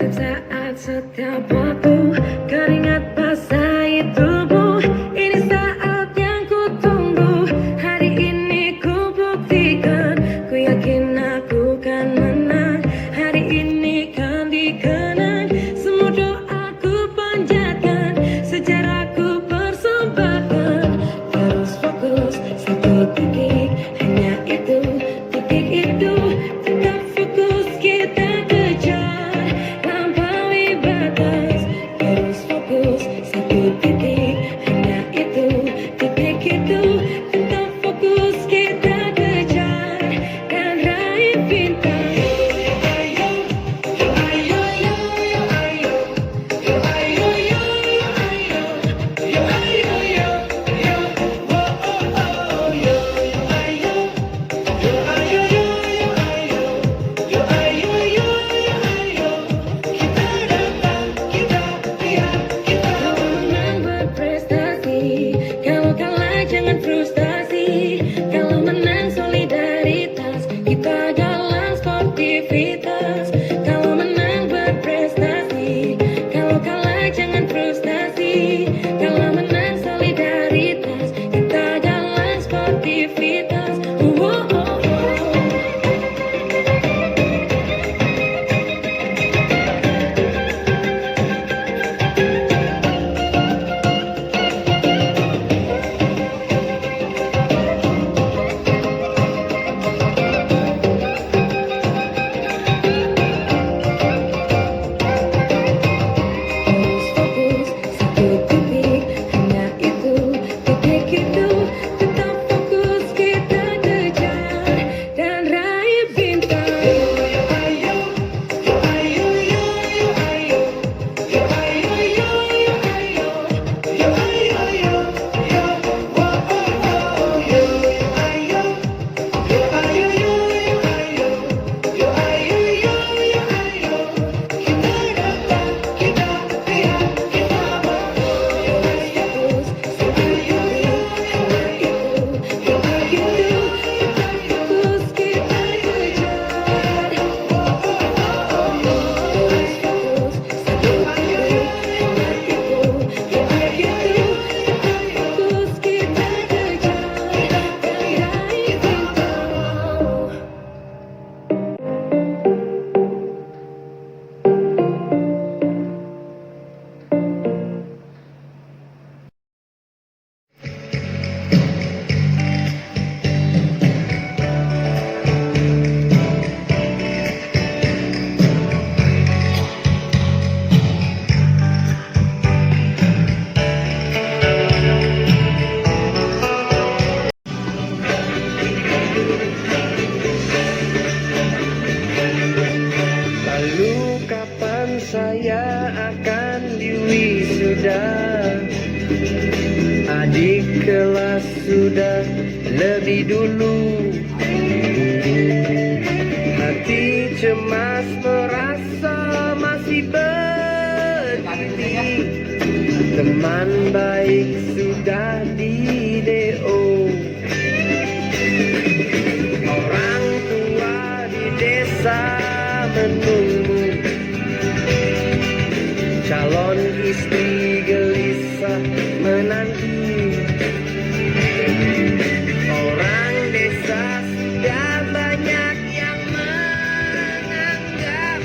Saat setiap waktu keringat basahi tubuh. Ini saat yang ku tunggu. Hari ini ku buktikan. Ku yakin aku kan menang. Hari ini kan dikenang. Semua doaku panjatkan. Sejarahku persembahkan. Terus fokus satu titik. Hanya itu, titik itu. Tetap fokus kita kejar. Terus fokus satu titik. Hanya itu, titik itu. Tetap fokus kita kejar dan raih bintang. Jangan frustasi. Kalau menang solidaritas. Kita jalan sportivitas. Kalau menang berprestasi. Kalau kalah jangan frustasi. Kalau menang solidaritas. Kita jalan sportivitas. Saya akan diwisuda. Adik kelas sudah lebih dulu. Hati cemas merasa masih berdiri. Teman baik sudah di DO. Orang tua di desa menunggu. Calon istri gelisah menanti. Orang desa sudah banyak yang menganggap